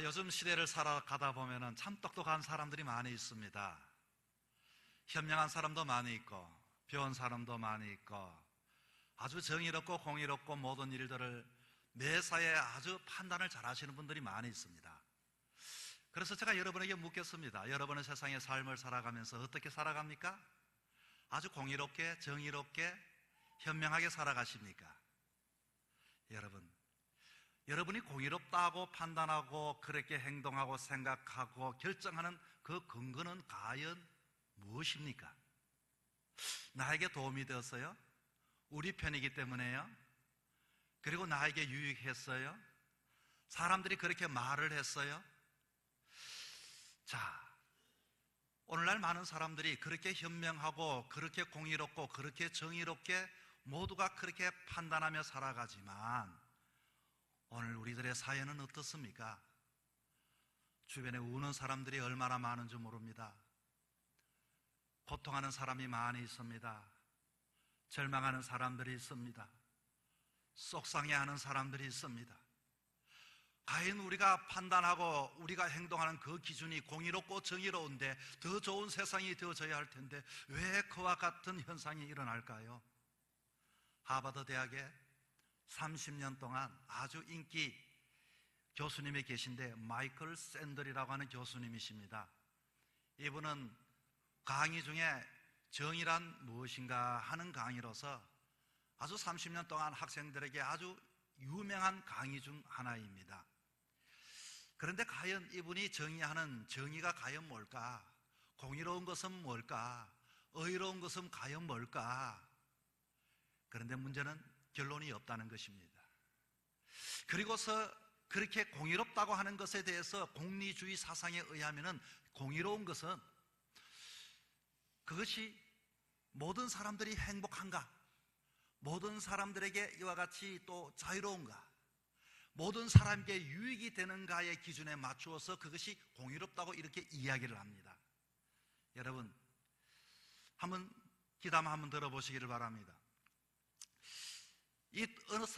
요즘 시대를 살아가다 보면은 참 똑똑한 사람들이 많이 있습니다. 현명한 사람도 많이 있고, 배운 사람도 많이 있고, 아주 정의롭고 공의롭고 모든 일들을 매사에 아주 판단을 잘 하시는 분들이 많이 있습니다. 그래서 제가 여러분에게 묻겠습니다. 여러분의 세상의 삶을 살아가면서 어떻게 살아갑니까? 아주 공의롭게, 정의롭게, 현명하게 살아가십니까? 여러분이 공의롭다고 판단하고 그렇게 행동하고 생각하고 결정하는 그 근거는 과연 무엇입니까? 나에게 도움이 되었어요? 우리 편이기 때문에요? 그리고 나에게 유익했어요? 사람들이 그렇게 말을 했어요? 자, 오늘날 많은 사람들이 그렇게 현명하고 그렇게 공의롭고 그렇게 정의롭게 모두가 그렇게 판단하며 살아가지만 오늘 우리들의 사연은 어떻습니까? 주변에 우는 사람들이 얼마나 많은지 모릅니다. 고통하는 사람이 많이 있습니다. 절망하는 사람들이 있습니다. 속상해하는 사람들이 있습니다. 과연 우리가 판단하고 우리가 행동하는 그 기준이 공의롭고 정의로운데 더 좋은 세상이 되어져야 할 텐데 왜 그와 같은 현상이 일어날까요? 하버드 대학에 30년 동안 아주 인기 교수님이 계신데 마이클 샌들이라고 하는 교수님이십니다. 이분은 강의 중에 정의란 무엇인가 하는 강의로서 아주 30년 동안 학생들에게 아주 유명한 강의 중 하나입니다. 그런데 과연 이분이 정의하는 정의가 과연 뭘까? 공의로운 것은 뭘까? 의로운 것은 과연 뭘까? 그런데 문제는 결론이 없다는 것입니다. 그리고서 그렇게 공의롭다고 하는 것에 대해서 공리주의 사상에 의하면은 공의로운 것은 그것이 모든 사람들이 행복한가? 모든 사람들에게 이와 같이 또 자유로운가? 모든 사람에게 유익이 되는가의 기준에 맞추어서 그것이 공의롭다고 이렇게 이야기를 합니다. 여러분, 한번 귀담아 한번 들어보시기를 바랍니다.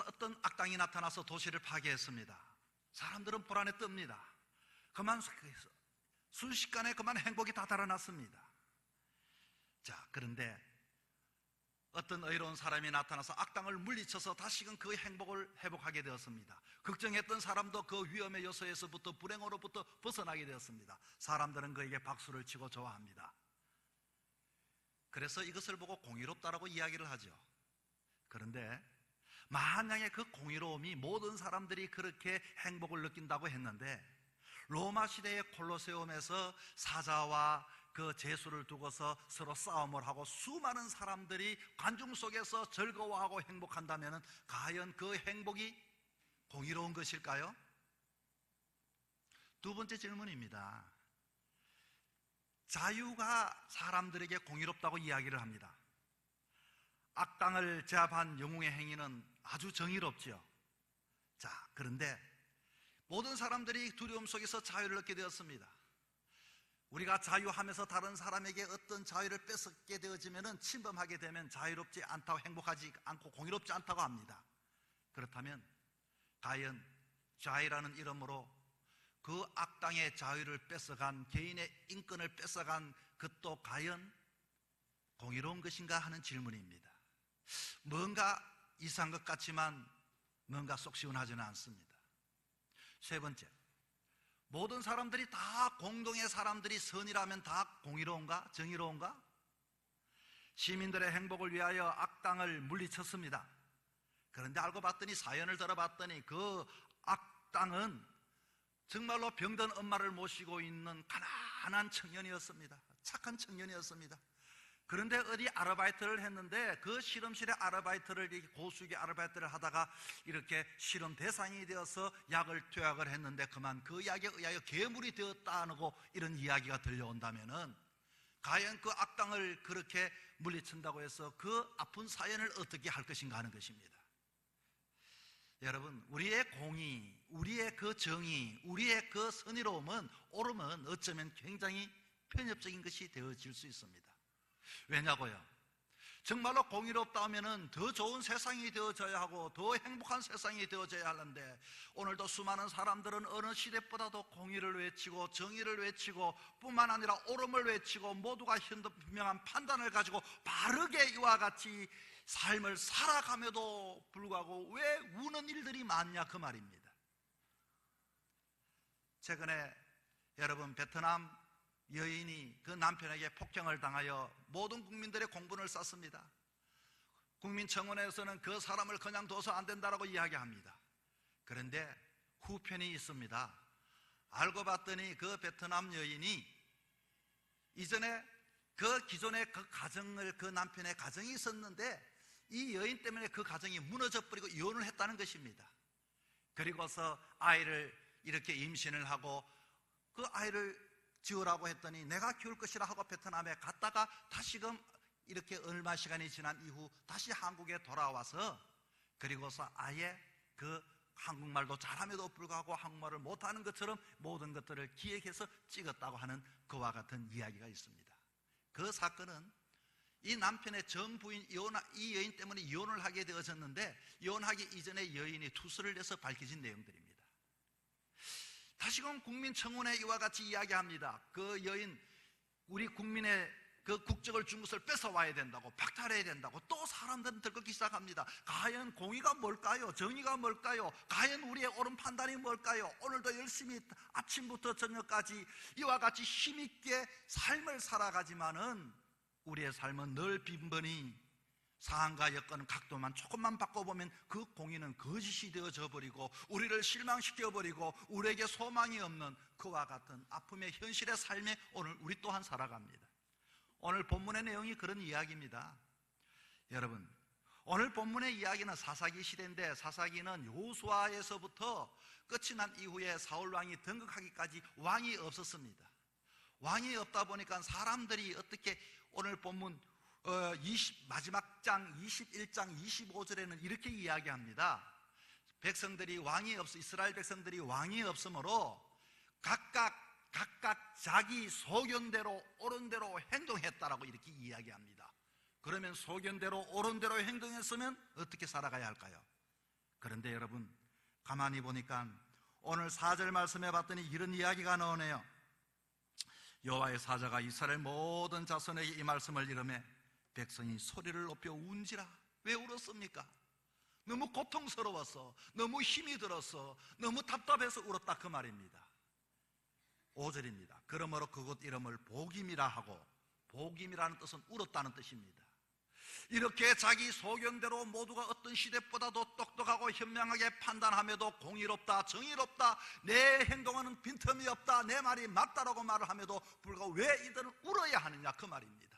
어떤 악당이 나타나서 도시를 파괴했습니다. 사람들은 불안에 뜹니다. 그만 순식간에 그만 행복이 다 달아났습니다. 자, 그런데 어떤 의로운 사람이 나타나서 악당을 물리쳐서 다시금 그 행복을 회복하게 되었습니다. 걱정했던 사람도 그 위험의 요소에서부터 불행으로부터 벗어나게 되었습니다. 사람들은 그에게 박수를 치고 좋아합니다. 그래서 이것을 보고 공의롭다라고 이야기를 하죠. 그런데 만약에 그 공의로움이 모든 사람들이 그렇게 행복을 느낀다고 했는데 로마 시대의 콜로세움에서 사자와 그 제수를 두고서 서로 싸움을 하고 수많은 사람들이 관중 속에서 즐거워하고 행복한다면 과연 그 행복이 공의로운 것일까요? 두 번째 질문입니다. 자유가 사람들에게 공의롭다고 이야기를 합니다. 악당을 제압한 영웅의 행위는 아주 정의롭죠. 자, 그런데 모든 사람들이 두려움 속에서 자유를 얻게 되었습니다. 우리가 자유하면서 다른 사람에게 어떤 자유를 뺏게 되어지면 침범하게 되면 자유롭지 않다고, 행복하지 않고 공의롭지 않다고 합니다. 그렇다면 과연 자유라는 이름으로 그 악당의 자유를 뺏어간, 개인의 인권을 뺏어간 그것도 과연 공의로운 것인가 하는 질문입니다. 뭔가 이상한 것 같지만 뭔가 속 시원하지는 않습니다. 세 번째, 모든 사람들이 다 공동의 사람들이 선이라면 다 공의로운가? 정의로운가? 시민들의 행복을 위하여 악당을 물리쳤습니다. 그런데 알고 봤더니, 사연을 들어봤더니 그 악당은 정말로 병든 엄마를 모시고 있는 가난한 청년이었습니다. 착한 청년이었습니다. 그런데 어디 아르바이트를 했는데 그 실험실에 고수익의 아르바이트를 하다가 이렇게 실험 대상이 되어서 약을 투약을 했는데 그만 그 약에 의하여 괴물이 되었다는 이런 이야기가 들려온다면은 과연 그 악당을 그렇게 물리친다고 해서 그 아픈 사연을 어떻게 할 것인가 하는 것입니다. 여러분, 우리의 공의, 우리의 그 정의, 우리의 그 선의로움은 옳으면 어쩌면 굉장히 편협적인 것이 되어질 수 있습니다. 왜냐고요? 정말로 공의롭다 하면은 더 좋은 세상이 되어져야 하고 더 행복한 세상이 되어져야 하는데, 오늘도 수많은 사람들은 어느 시대보다도 공의를 외치고 정의를 외치고 뿐만 아니라 옳음을 외치고 모두가 현명한 판단을 가지고 바르게 이와 같이 삶을 살아감에도 불구하고 왜 우는 일들이 많냐 그 말입니다. 최근에 여러분, 베트남 여인이 그 남편에게 폭행을 당하여 모든 국민들의 공분을 샀습니다. 국민청원에서는 그 사람을 그냥 둬서 안 된다라고 이야기합니다. 그런데 후편이 있습니다. 알고 봤더니 그 베트남 여인이 이전에 그 기존의 그 가정을, 그 남편의 가정이 있었는데 이 여인 때문에 그 가정이 무너져 버리고 이혼을 했다는 것입니다. 그리고서 아이를 이렇게 임신을 하고 그 아이를 지으라고 했더니 내가 키울 것이라 하고 베트남에 갔다가 다시금 이렇게 얼마 시간이 지난 이후 다시 한국에 돌아와서, 그리고서 아예 그 한국말도 잘함에도 불구하고 한국말을 못하는 것처럼 모든 것들을 기획해서 찍었다고 하는 그와 같은 이야기가 있습니다. 그 사건은 이 남편의 전 부인 이 여인 때문에 이혼을 하게 되어졌는데, 이혼하기 이전에 여인이 투서를 내서 밝혀진 내용들입니다. 다시금 국민청원에 이와 같이 이야기합니다. 그 여인, 우리 국민의 그 국적을 준 것을 뺏어와야 된다고, 박탈해야 된다고 또 사람들은 들끓기 시작합니다. 과연 공의가 뭘까요? 정의가 뭘까요? 과연 우리의 옳은 판단이 뭘까요? 오늘도 열심히 아침부터 저녁까지 이와 같이 힘있게 삶을 살아가지만은 우리의 삶은 늘 빈번히 상황과 여건 각도만 조금만 바꿔보면 그 공의는 거짓이 되어져 버리고 우리를 실망시켜버리고 우리에게 소망이 없는 그와 같은 아픔의 현실의 삶에 오늘 우리 또한 살아갑니다. 오늘 본문의 내용이 그런 이야기입니다. 여러분, 오늘 본문의 이야기는 사사기 시대인데, 사사기는 여호수아에서부터 끝이 난 이후에 사울왕이 등극하기까지 왕이 없었습니다. 왕이 없다 보니까 사람들이 어떻게, 오늘 본문 마지막 장 21장 25절에는 이렇게 이야기합니다. 백성들이 왕이 없어, 이스라엘 백성들이 왕이 없으므로 각각 자기 소견대로 옳은 대로 행동했다라고 이렇게 이야기합니다. 그러면 소견대로 옳은 대로 행동했으면 어떻게 살아가야 할까요? 그런데 여러분, 가만히 보니까 오늘 4절 말씀해 봤더니 이런 이야기가 나오네요. 여호와의 사자가 이스라엘 모든 자손에게 이 말씀을 이르매 백성이 소리를 높여 운지라. 왜 울었습니까? 너무 고통스러워서, 너무 힘이 들어서, 너무 답답해서 울었다 그 말입니다. 5절입니다. 그러므로 그곳 이름을 복임이라 하고, 복임이라는 뜻은 울었다는 뜻입니다. 이렇게 자기 소견대로 모두가 어떤 시대보다도 똑똑하고 현명하게 판단함에도 공의롭다, 정의롭다, 내 행동은 빈틈이 없다, 내 말이 맞다라고 말을 함에도 불구하고 왜 이들은 울어야 하느냐 그 말입니다.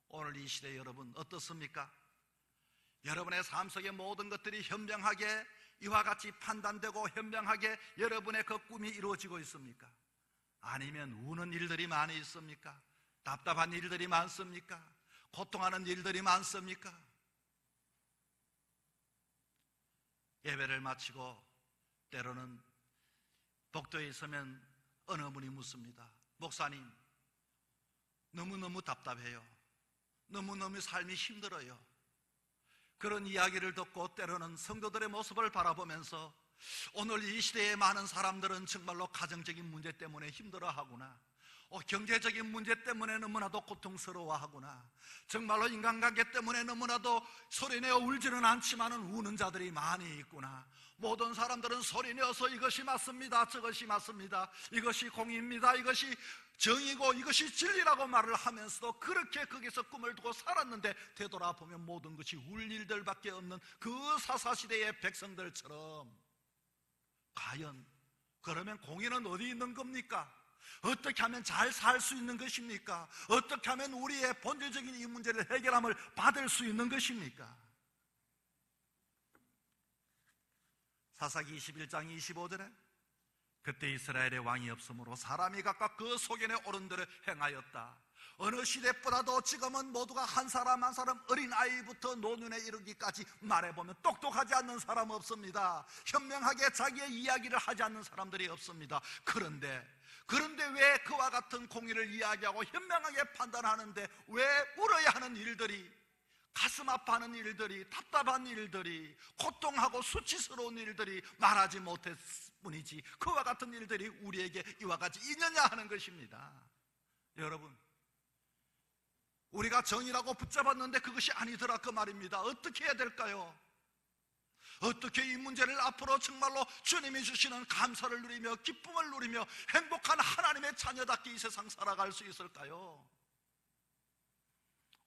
오늘 이 시대 여러분 어떻습니까? 여러분의 삶 속의 모든 것들이 현명하게 이와 같이 판단되고 현명하게 여러분의 그 꿈이 이루어지고 있습니까? 아니면 우는 일들이 많이 있습니까? 답답한 일들이 많습니까? 고통하는 일들이 많습니까? 예배를 마치고 때로는 복도에 있으면 어느 분이 묻습니다. 목사님, 너무너무 답답해요. 너무너무 삶이 힘들어요. 그런 이야기를 듣고 때로는 성도들의 모습을 바라보면서 오늘 이 시대의 많은 사람들은 정말로 가정적인 문제 때문에 힘들어하구나, 경제적인 문제 때문에 너무나도 고통스러워하구나, 정말로 인간관계 때문에 너무나도 소리내어 울지는 않지만 우는 자들이 많이 있구나. 모든 사람들은 소리내어서 이것이 맞습니다, 저것이 맞습니다, 이것이 공의입니다, 이것이 정의고 이것이 진리라고 말을 하면서도 그렇게 거기서 꿈을 두고 살았는데 되돌아보면 모든 것이 울 일들밖에 없는 그 사사시대의 백성들처럼, 과연 그러면 공의는 어디 있는 겁니까? 어떻게 하면 잘 살 수 있는 것입니까? 어떻게 하면 우리의 본질적인 이 문제를 해결함을 받을 수 있는 것입니까? 사사기 21장 25절에 그때 이스라엘의 왕이 없으므로 사람이 각각 그 소견에 옳은 대로 행하였다. 어느 시대보다도 지금은 모두가 한 사람 한 사람, 어린아이부터 노년에 이르기까지 말해보면 똑똑하지 않는 사람 없습니다. 현명하게 자기의 이야기를 하지 않는 사람들이 없습니다. 그런데 왜 그와 같은 공의를 이야기하고 현명하게 판단하는데 왜 울어야 하는 일들이 가슴 아파하는 일들이, 답답한 일들이, 고통하고 수치스러운 일들이 말하지 못했을 뿐이지 그와 같은 일들이 우리에게 이와 같이 있느냐 하는 것입니다. 여러분, 우리가 정의라고 붙잡았는데 그것이 아니더라 그 말입니다. 어떻게 해야 될까요? 어떻게 이 문제를 앞으로 정말로 주님이 주시는 감사를 누리며 기쁨을 누리며 행복한 하나님의 자녀답게 이 세상 살아갈 수 있을까요?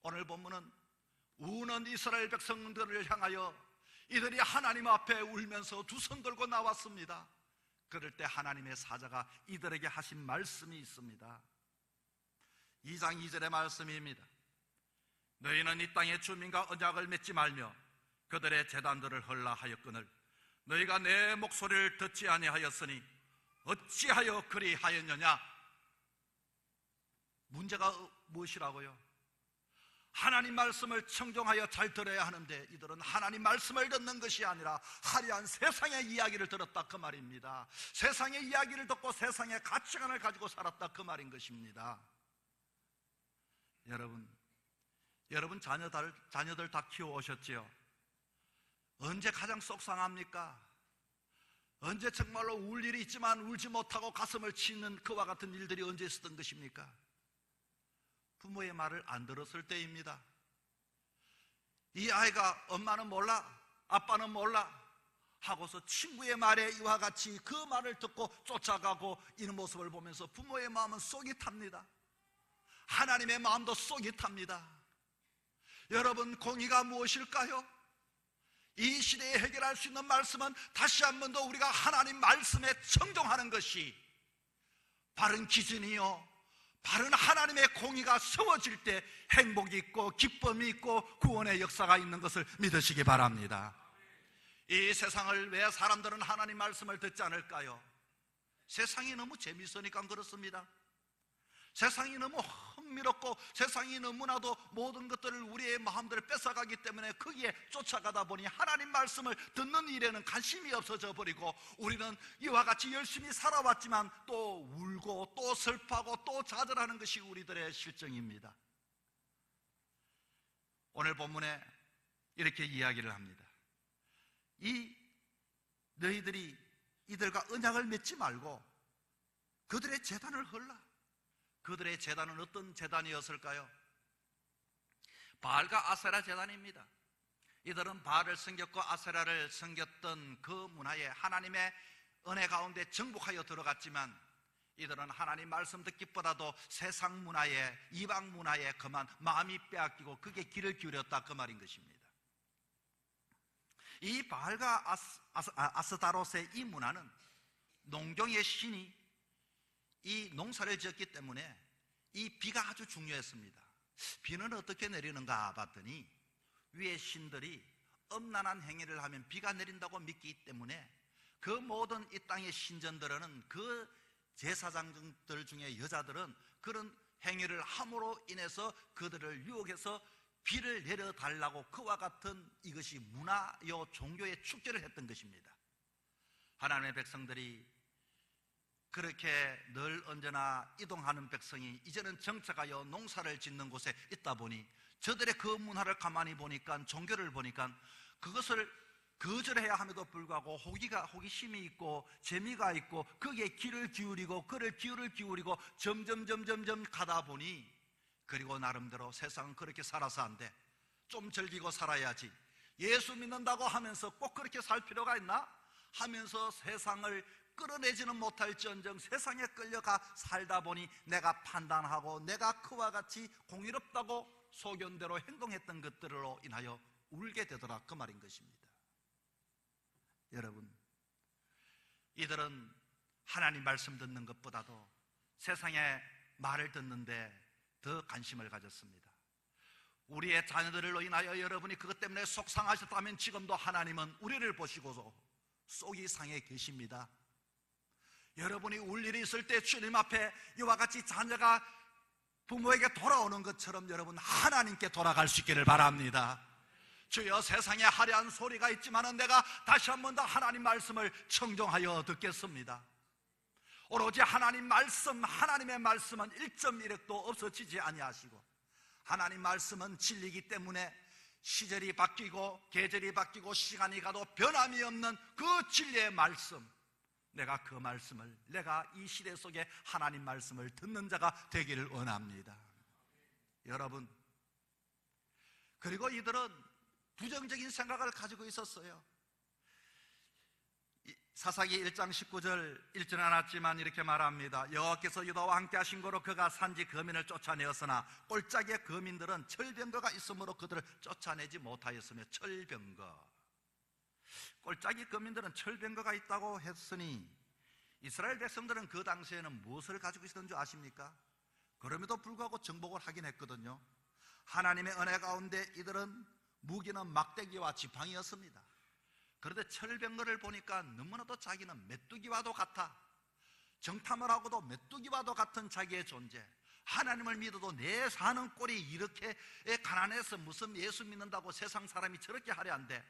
오늘 본문은 우는 이스라엘 백성들을 향하여 이들이 하나님 앞에 울면서 두 손 들고 나왔습니다. 그럴 때 하나님의 사자가 이들에게 하신 말씀이 있습니다. 2장 2절의 말씀입니다. 너희는 이 땅의 주민과 언약을 맺지 말며 그들의 제단들을 헐라 하였거늘 너희가 내 목소리를 듣지 아니하였으니 어찌하여 그리하였느냐? 문제가 무엇이라고요? 하나님 말씀을 청종하여 잘 들어야 하는데 이들은 하나님 말씀을 듣는 것이 아니라 화려한 세상의 이야기를 들었다 그 말입니다. 세상의 이야기를 듣고 세상의 가치관을 가지고 살았다 그 말인 것입니다. 여러분 자녀들 다 키워오셨지요? 언제 가장 속상합니까? 언제 정말로 울 일이 있지만 울지 못하고 가슴을 치는 그와 같은 일들이 언제 있었던 것입니까? 부모의 말을 안 들었을 때입니다. 이 아이가 엄마는 몰라, 아빠는 몰라 하고서 친구의 말에 이와 같이 그 말을 듣고 쫓아가고 이런 모습을 보면서 부모의 마음은 쏙이 탑니다. 하나님의 마음도 쏙이 탑니다. 여러분, 공의가 무엇일까요? 이 시대에 해결할 수 있는 말씀은 다시 한 번 더 우리가 하나님 말씀에 청종하는 것이 바른 기준이요, 바른 하나님의 공의가 세워질 때 행복이 있고 기쁨이 있고 구원의 역사가 있는 것을 믿으시기 바랍니다. 이 세상을 왜 사람들은 하나님 말씀을 듣지 않을까요? 세상이 너무 재미있으니까 그렇습니다. 세상이 너무 흥미롭고 세상이 너무나도 모든 것들을 우리의 마음들을 뺏어가기 때문에 거기에 쫓아가다 보니 하나님 말씀을 듣는 일에는 관심이 없어져 버리고 우리는 이와 같이 열심히 살아왔지만 또 울고 또 슬퍼하고 또 좌절하는 것이 우리들의 실정입니다. 오늘 본문에 이렇게 이야기를 합니다. 너희들이 이들과 언약을 맺지 말고 그들의 제단을 헐라. 그들의 제단은 어떤 제단이었을까요? 바알과 아세라 제단입니다. 이들은 바알을 섬겼고 아세라를 섬겼던 그 문화에 하나님의 은혜 가운데 정복하여 들어갔지만 이들은 하나님 말씀 듣기보다도 세상 문화에, 이방 문화에 그만 마음이 빼앗기고 그게 귀를 기울였다 그 말인 것입니다. 이 바알과 아스타롯의 이 문화는 농경의 신이 이 농사를 지었기 때문에 이 비가 아주 중요했습니다. 비는 어떻게 내리는가 봤더니 위의 신들이 엄난한 행위를 하면 비가 내린다고 믿기 때문에 그 모든 이 땅의 신전들은 그 제사장들 중에 여자들은 그런 행위를 함으로 인해서 그들을 유혹해서 비를 내려달라고 그와 같은 이것이 문화요 종교의 축제를 했던 것입니다. 하나님의 백성들이 그렇게 늘 언제나 이동하는 백성이 이제는 정착하여 농사를 짓는 곳에 있다 보니 저들의 그 문화를 가만히 보니까, 종교를 보니까 그것을 거절해야 함에도 불구하고 호기심이 있고 재미가 있고 거기에 귀를 기울이고 그를 기울이고 점점 가다 보니, 그리고 나름대로 세상은 그렇게 살아서 안 돼, 좀 즐기고 살아야지, 예수 믿는다고 하면서 꼭 그렇게 살 필요가 있나 하면서 세상을 끌어내지는 못할지언정 세상에 끌려가 살다 보니 내가 판단하고 내가 그와 같이 공의롭다고 소견대로 행동했던 것들로 인하여 울게 되더라 그 말인 것입니다. 여러분, 이들은 하나님 말씀 듣는 것보다도 세상의 말을 듣는데 더 관심을 가졌습니다. 우리의 자녀들로 인하여 여러분이 그것 때문에 속상하셨다면 지금도 하나님은 우리를 보시고서 속이 상해 계십니다. 여러분이 울 일이 있을 때 주님 앞에 이와 같이 자녀가 부모에게 돌아오는 것처럼 여러분 하나님께 돌아갈 수 있기를 바랍니다. 주여, 세상에 화려한 소리가 있지만 내가 다시 한 번 더 하나님 말씀을 청종하여 듣겠습니다. 오로지 하나님 말씀, 하나님의 말씀은 1.1핵도 없어지지 아니하시고 하나님 말씀은 진리이기 때문에 시절이 바뀌고 계절이 바뀌고 시간이 가도 변함이 없는 그 진리의 말씀, 내가 그 말씀을, 내가 이 시대 속에 하나님 말씀을 듣는 자가 되기를 원합니다. 여러분, 그리고 이들은 부정적인 생각을 가지고 있었어요. 사사기 1장 19절 읽지는 않았지만 이렇게 말합니다. 여호와께서 유다와 함께 하신 거로 그가 산지 거민을 쫓아내었으나 꼴짝의 거민들은 철병거가 있으므로 그들을 쫓아내지 못하였으며, 철병거, 꼴짝이 거민들은 철병거가 있다고 했으니 이스라엘 백성들은 그 당시에는 무엇을 가지고 있었던 줄 아십니까? 그럼에도 불구하고 정복을 하긴 했거든요. 하나님의 은혜 가운데 이들은 무기는 막대기와 지팡이였습니다. 그런데 철병거를 보니까 너무나도 자기는 메뚜기와도 같아, 정탐을 하고도 메뚜기와도 같은 자기의 존재, 하나님을 믿어도 내 사는 꼴이 이렇게 가난해서 무슨 예수 믿는다고 세상 사람이 저렇게 하려 한데,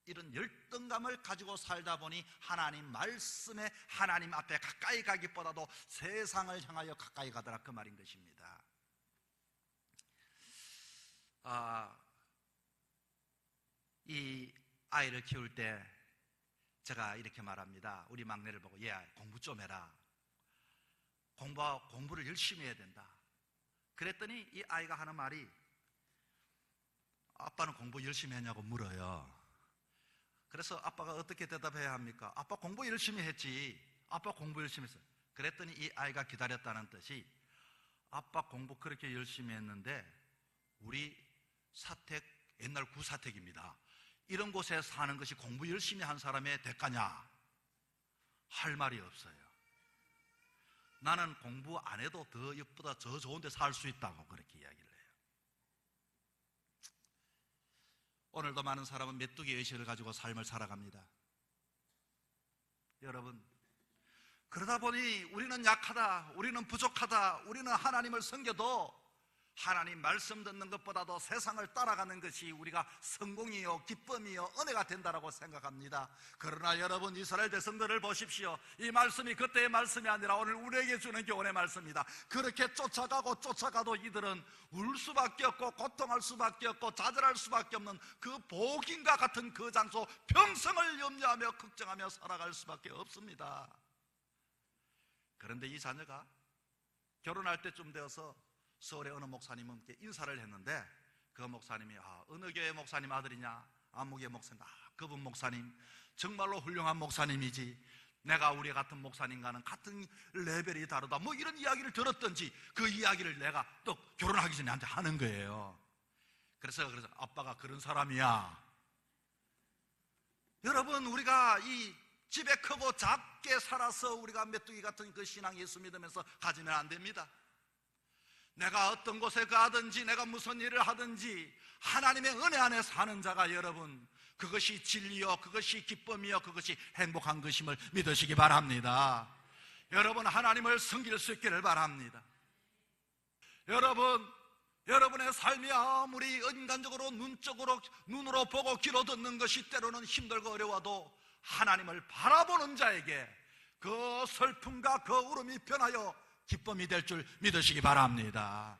이런 열등감을 가지고 살다 보니 하나님 말씀에, 하나님 앞에 가까이 가기보다도 세상을 향하여 가까이 가더라, 그 말인 것입니다. 이 아이를 키울 때 제가 이렇게 말합니다. 우리 막내를 보고, 얘 공부 좀 해라, 공부를 열심히 해야 된다. 그랬더니 이 아이가 하는 말이, 아빠는 공부 열심히 했냐고 물어요. 그래서 아빠가 어떻게 대답해야 합니까? 아빠 공부 열심히 했지, 아빠 공부 열심히 했어. 그랬더니 이 아이가 기다렸다는 뜻이, 아빠 공부 그렇게 열심히 했는데 우리 사택, 옛날 구사택입니다, 이런 곳에 사는 것이 공부 열심히 한 사람의 대가냐? 할 말이 없어요. 나는 공부 안 해도 더 예쁘다, 더 좋은 데 살 수 있다고 그렇게 이야기를 해요. 오늘도 많은 사람은 메뚜기 의식을 가지고 삶을 살아갑니다. 여러분, 그러다 보니 우리는 약하다, 우리는 부족하다, 우리는 하나님을 섬겨도 하나님 말씀 듣는 것보다도 세상을 따라가는 것이 우리가 성공이요, 기쁨이요, 은혜가 된다라고 생각합니다. 그러나 여러분, 이스라엘 백성들을 보십시오. 이 말씀이 그때의 말씀이 아니라 오늘 우리에게 주는 교훈의 말씀입니다. 그렇게 쫓아가도 이들은 울 수밖에 없고 고통할 수밖에 없고 좌절할 수밖에 없는 그 복인과 같은 그 장소, 평생을 염려하며 걱정하며 살아갈 수밖에 없습니다. 그런데 이 자녀가 결혼할 때쯤 되어서 서울의 어느 목사님께 인사를 했는데, 그 목사님이 어느 교회 목사님 아들이냐? 안목의 목사님. 그분 목사님 정말로 훌륭한 목사님이지, 내가 우리 같은 목사님과는 같은 레벨이 다르다, 뭐 이런 이야기를 들었던지 그 이야기를 내가 또 결혼하기 전에 한테 하는 거예요. 그래서 아빠가 그런 사람이야. 여러분, 우리가 이 집에 크고 작게 살아서 우리가 메뚜기 같은 그 신앙, 예수 믿으면서 가지면 안 됩니다. 내가 어떤 곳에 가든지 내가 무슨 일을 하든지 하나님의 은혜 안에 사는 자가, 여러분, 그것이 진리요, 그것이 기쁨이요, 그것이 행복한 것임을 믿으시기 바랍니다. 여러분, 하나님을 섬길 수 있기를 바랍니다. 여러분의 삶이 아무리 인간적으로 눈으로 보고 귀로 듣는 것이 때로는 힘들고 어려워도 하나님을 바라보는 자에게 그 슬픔과 그 울음이 변하여 기쁨이 될 줄 믿으시기 바랍니다.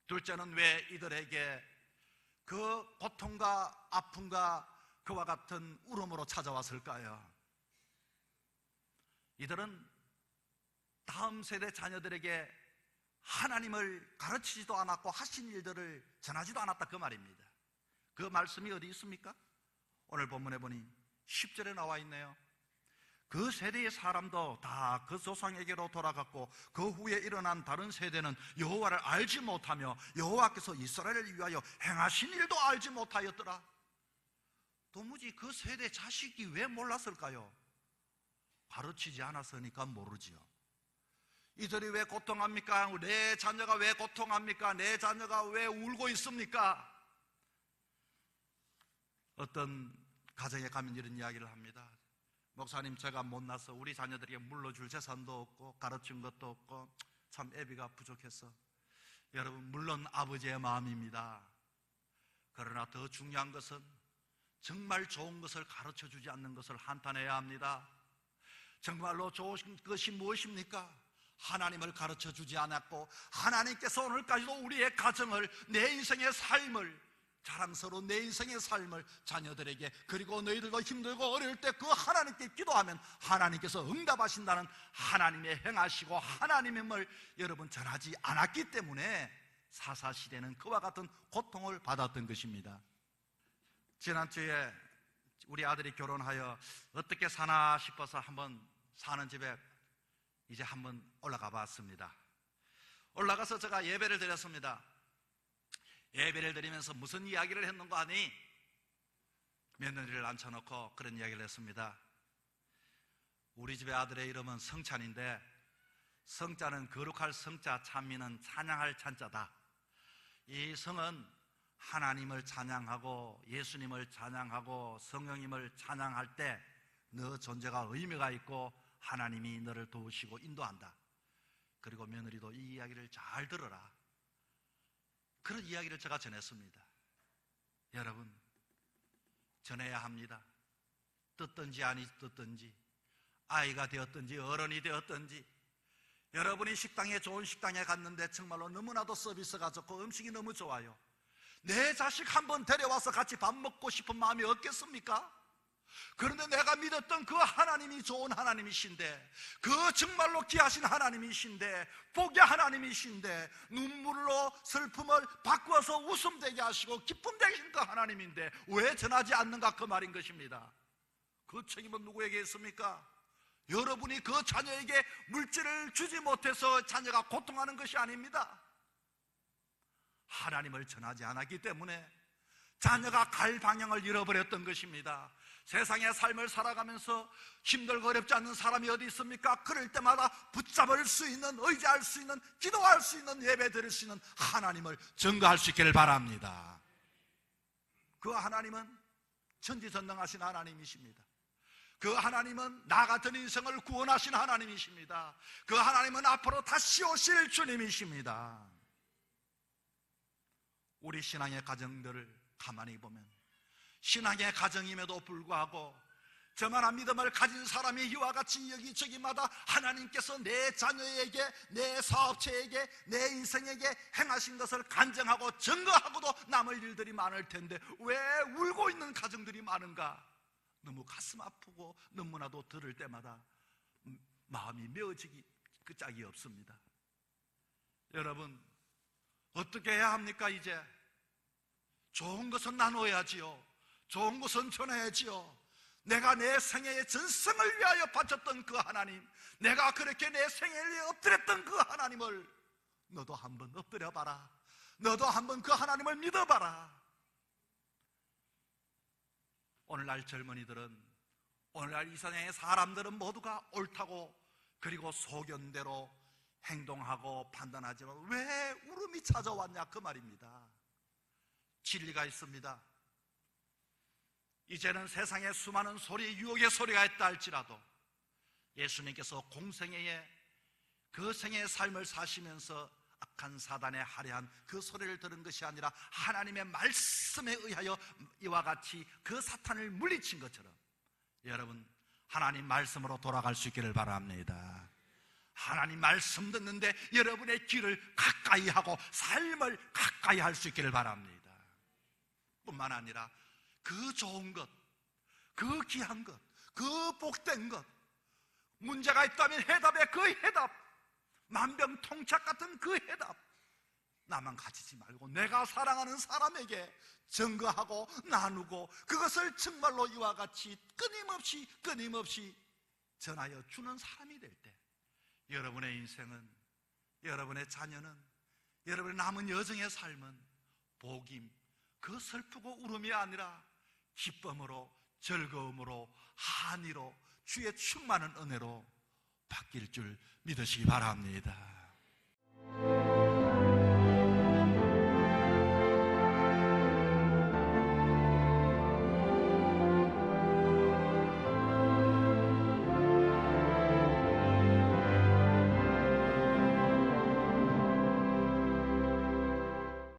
둘째는 왜 이들에게 그 고통과 아픔과 그와 같은 울음으로 찾아왔을까요? 이들은 다음 세대 자녀들에게 하나님을 가르치지도 않았고 하신 일들을 전하지도 않았다, 그 말입니다. 그 말씀이 어디 있습니까? 오늘 본문에 보니 10절에 나와 있네요. 그 세대의 사람도 다 그 조상에게로 돌아갔고 그 후에 일어난 다른 세대는 여호와를 알지 못하며 여호와께서 이스라엘을 위하여 행하신 일도 알지 못하였더라. 도무지 그 세대 자식이 왜 몰랐을까요? 가르치지 않았으니까 모르지요. 이들이 왜 고통합니까? 내 자녀가 왜 고통합니까? 내 자녀가 왜 울고 있습니까? 어떤 가정에 가면 이런 이야기를 합니다. 목사님, 제가 못나서 우리 자녀들에게 물러줄 재산도 없고 가르친 것도 없고 참 애비가 부족해서. 여러분, 물론 아버지의 마음입니다. 그러나 더 중요한 것은 정말 좋은 것을 가르쳐주지 않는 것을 한탄해야 합니다. 정말로 좋은 것이 무엇입니까? 하나님을 가르쳐주지 않았고 하나님께서 오늘까지도 우리의 가정을, 내 인생의 삶을 자랑스러운 내 인생의 삶을 자녀들에게, 그리고 너희들도 힘들고 어려울 때 그 하나님께 기도하면 하나님께서 응답하신다는 하나님의 행하시고 하나님임을 여러분 전하지 않았기 때문에 사사시대는 그와 같은 고통을 받았던 것입니다. 지난주에 우리 아들이 결혼하여 어떻게 사나 싶어서 한번 사는 집에 이제 한번 올라가 봤습니다. 올라가서 제가 예배를 드렸습니다. 예배를 드리면서 무슨 이야기를 했는가 하니 며느리를 앉혀놓고 그런 이야기를 했습니다. 우리 집의 아들의 이름은 성찬인데, 성자는 거룩할 성자, 찬미는 찬양할 찬자다. 이 성은 하나님을 찬양하고 예수님을 찬양하고 성령님을 찬양할 때 너 존재가 의미가 있고 하나님이 너를 도우시고 인도한다. 그리고 며느리도 이 이야기를 잘 들어라. 그런 이야기를 제가 전했습니다. 여러분, 전해야 합니다. 듣든지 아니 듣든지, 아이가 되었든지 어른이 되었든지, 여러분이 식당에, 좋은 식당에 갔는데 정말로 너무나도 서비스가 좋고 음식이 너무 좋아요. 내 자식 한번 데려와서 같이 밥 먹고 싶은 마음이 없겠습니까? 그런데 내가 믿었던 그 하나님이 좋은 하나님이신데, 그 정말로 귀하신 하나님이신데, 복의 하나님이신데, 눈물로 슬픔을 바꾸어서 웃음 되게 하시고 기쁨 되신 그 하나님인데 왜 전하지 않는가, 그 말인 것입니다. 그 책임은 누구에게 있습니까? 여러분이 그 자녀에게 물질을 주지 못해서 자녀가 고통하는 것이 아닙니다. 하나님을 전하지 않았기 때문에 자녀가 갈 방향을 잃어버렸던 것입니다. 세상의 삶을 살아가면서 힘들고 어렵지 않는 사람이 어디 있습니까? 그럴 때마다 붙잡을 수 있는, 의지할 수 있는, 기도할 수 있는, 예배 드릴 수 있는 하나님을 증거할 수 있기를 바랍니다. 그 하나님은 천지전능하신 하나님이십니다. 그 하나님은 나 같은 인생을 구원하신 하나님이십니다. 그 하나님은 앞으로 다시 오실 주님이십니다. 우리 신앙의 가정들을 가만히 보면 신앙의 가정임에도 불구하고 저만한 믿음을 가진 사람이 이와 같이 여기저기마다 하나님께서 내 자녀에게, 내 사업체에게, 내 인생에게 행하신 것을 간증하고 증거하고도 남을 일들이 많을 텐데 왜 울고 있는 가정들이 많은가? 너무 가슴 아프고 너무나도 들을 때마다 마음이 메어지기 그 짝이 없습니다. 여러분, 어떻게 해야 합니까? 이제 좋은 것은 나눠야지요. 좋은 것은 전해야지요. 내가 내 생애의 전생을 위하여 바쳤던 그 하나님, 내가 그렇게 내 생애를 위해 엎드렸던 그 하나님을 너도 한번 엎드려봐라. 너도 한번 그 하나님을 믿어봐라. 오늘날 젊은이들은, 오늘날 이 세상의 사람들은 모두가 옳다고 그리고 소견대로 행동하고 판단하지만 왜 울음이 찾아왔냐, 그 말입니다. 진리가 있습니다. 이제는 세상에 수많은 소리, 유혹의 소리가 있다 할지라도 예수님께서 공생애에 그 생애의 삶을 사시면서 악한 사단의 화려한 그 소리를 들은 것이 아니라 하나님의 말씀에 의하여 이와 같이 그 사탄을 물리친 것처럼 여러분, 하나님 말씀으로 돌아갈 수 있기를 바랍니다. 하나님 말씀 듣는데 여러분의 귀를 가까이 하고 삶을 가까이 할 수 있기를 바랍니다. 뿐만 아니라 그 좋은 것, 그 귀한 것, 그 복된 것, 문제가 있다면 해답의 그 해답, 만병통치약 같은 그 해답, 나만 가지지 말고 내가 사랑하는 사람에게 증거하고 나누고 그것을 정말로 이와 같이 끊임없이 전하여 주는 사람이 될 때 여러분의 인생은, 여러분의 자녀는, 여러분의 남은 여정의 삶은 복임, 그 슬프고 울음이 아니라 기쁨으로, 즐거움으로, 한의로, 주의 충만한 은혜로 바뀔 줄 믿으시기 바랍니다.